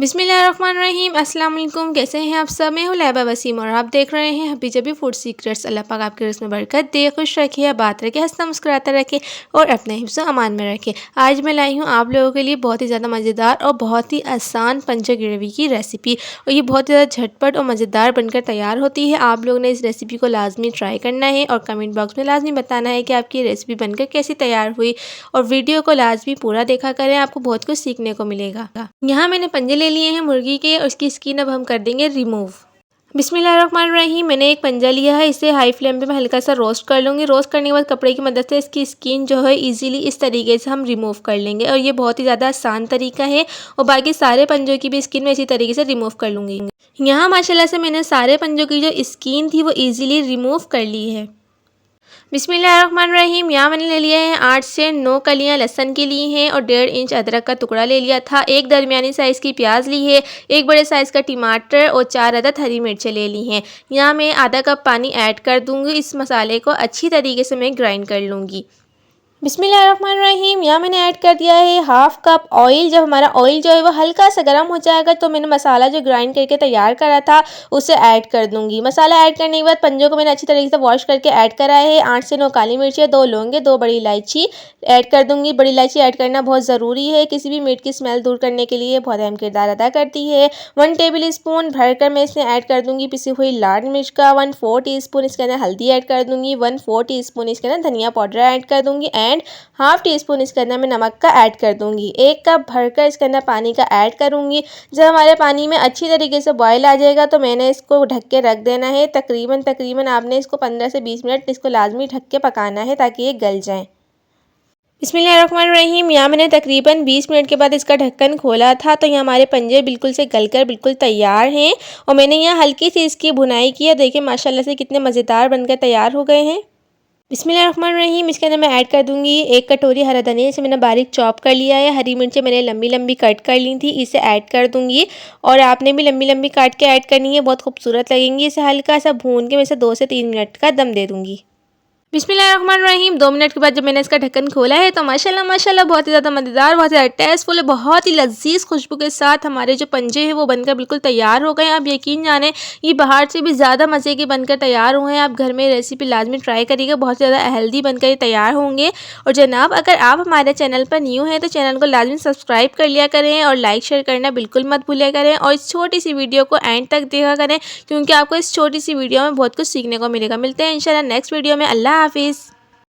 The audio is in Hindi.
बिस्मिल्लाहिर्रहमानिर्रहीम। अस्सलाम वालेकुम। कैसे हैं आप सब? मैं हूँ लैबा वसीम और आप देख रहे हैं हबी जबी फूड सीक्रेट्स। अल्लाह पाक आपके रिज़्क़ में बरकत दे, खुश रखे, बात रखे, हंसता मुस्कुराता रखे और अपने हिफ्ज़ व अमान में रखे। आज मैं लाई हूँ आप लोगों के लिए बहुत ही ज़्यादा मज़ेदार और बहुत ही आसान पंजा ग्रेवी की रेसिपी, और ये बहुत ज़्यादा झटपट और मज़ेदार बनकर तैयार होती है। आप लोगों ने इस रेसिपी को लाजमी ट्राई करना है और कमेंट बॉक्स में लाजमी बताना है कि आपकी रेसिपी बनकर कैसी तैयार हुई, और वीडियो को लाजमी पूरा देखा करें, आपको बहुत कुछ सीखने को मिलेगा। यहाँ मैंने पंजे ले लिए हैं मुर्गी के, और उसकी स्किन अब हम कर देंगे रिमूव। बिस्मिल्लाहिर्रहमानिर्रहीम। मैंने एक पंजा लिया है, इसे हाई फ्लेम पे मैं हल्का सा रोस्ट कर लूँगी। रोस्ट करने के बाद कपड़े की मदद से इसकी स्किन जो है इजीली इस तरीके से हम रिमूव कर लेंगे, और ये बहुत ही ज़्यादा आसान तरीका है। और बाकी सारे पंजों की भी स्किन मैं इसी तरीके से रिमूव कर लूँगी। यहाँ माशाल्लाह से मैंने सारे पंजों की जो स्किन थी वो ईजिली रिमूव कर ली है। बिस्मिल्लाहिर्रहमानिर्रहीम। यहाँ मैंने ले लिया है 8 से 9 कलियाँ लहसुन की ली हैं, और 1.5 इंच अदरक का टुकड़ा ले लिया था। एक दरमियानी साइज़ की प्याज ली है, एक बड़े साइज़ का टमाटर और 4 अदद हरी मिर्चें ले ली हैं। यहाँ मैं आधा कप पानी ऐड कर दूँगी। इस मसाले को अच्छी तरीके से मैं ग्राइंड कर लूँगी। बिस्मिल्लाहिर्रहमानिर्रहीम। यहाँ मैंने ऐड कर दिया है हाफ़ कप ऑयल। जब हमारा ऑयल जो है वो हल्का सा गर्म हो जाएगा तो मैंने मसाला जो ग्राइंड करके तैयार करा था उसे ऐड कर दूंगी। मसाला ऐड करने के बाद पंजों को मैंने अच्छी तरीके से वॉश करके ऐड करा है। 8 से 9 काली मिर्चें, 2 लौंगे, 2 बड़ी इलायची ऐड कर दूंगी। बड़ी इलायची ऐड करना बहुत ज़रूरी है, किसी भी मीट की स्मेल दूर करने के लिए बहुत अहम किरदार अदा करती है। 1 टेबल स्पून भरकर मैं इसमें ऐड कर दूंगी पिसी हुई लाल मिर्च का। 1/4 टीस्पून इसके अंदर हल्दी ऐड कर दूंगी। 1/4 टीस्पून इसके अंदर धनिया पाउडर ऐड कर दूंगी, एंड हाफ टी स्पून इसके अंदर मैं नमक का ऐड कर दूंगी। 1 कप भरकर इसके अंदर पानी का ऐड करूंगी। जब हमारे पानी में अच्छी तरीके से बॉयल आ जाएगा तो मैंने इसको ढक के रख देना है। तकरीबन आपने इसको 15 से 20 मिनट इसको लाजमी ढक के पकाना है ताकि ये गल जाए। बिस्मिल्लाहिर्रहमानिर्रहीम। यहाँ मैंने तकरीबन 20 मिनट के बाद इसका ढक्कन खोला था, तो यहाँ हमारे पंजे बिल्कुल से गलकर बिल्कुल तैयार हैं, और मैंने यहाँ हल्की सी इसकी भुनाई की है। देखिए माशाल्लाह से कितने मज़ेदार बनकर तैयार हो गए हैं। बिस्मिल्लाहिर्रहमानिर्रहीम। इसके अंदर मैं ऐड कर दूंगी 1 कटोरी हरा धनिया, इसे मैंने बारीक चॉप कर लिया है। हरी मिर्चें मैंने लंबी लंबी कट कर ली थी, इसे ऐड कर दूंगी, और आपने भी लंबी लंबी काट के ऐड करनी है, बहुत खूबसूरत लगेंगी। इसे हल्का सा भून के मैं इसे 2 से 3 मिनट का दम दे दूंगी। बिस्मिल्लाहिर्रहमानिर्रहीम। 2 मिनट के बाद जब मैंने इसका ढक्कन खोला है तो माशाल्लाह माशाल्लाह बहुत ही ज़्यादा मज़ेदार, बहुत ही ज़्यादा टेस्टफुल, बहुत ही लजीज खुशबू के साथ हमारे जो पंजे हैं वो बनकर बिल्कुल तैयार हो गए हैं। आप यकीन जाने ये बाहर से भी ज़्यादा मज़े के बनकर तैयार हुए हैं। आप घर में रेसिपी लाजमी ट्राई करिएगा, बहुत ज़्यादा हेल्दी बनकर ये तैयार होंगे। और जनाब अगर आप हमारे चैनल पर न्यू हैं तो चैनल को लाजमी सब्सक्राइब कर लिया करें, और लाइक शेयर करना बिल्कुल मत भूलिया करें, और इस छोटी सी वीडियो को एंड तक देखा करें क्योंकि आपको इस छोटी सी वीडियो में बहुत कुछ सीखने को मिलेगा। मिलते हैं इंशाल्लाह नेक्स्ट वीडियो में। अल्लाह हाफिज़।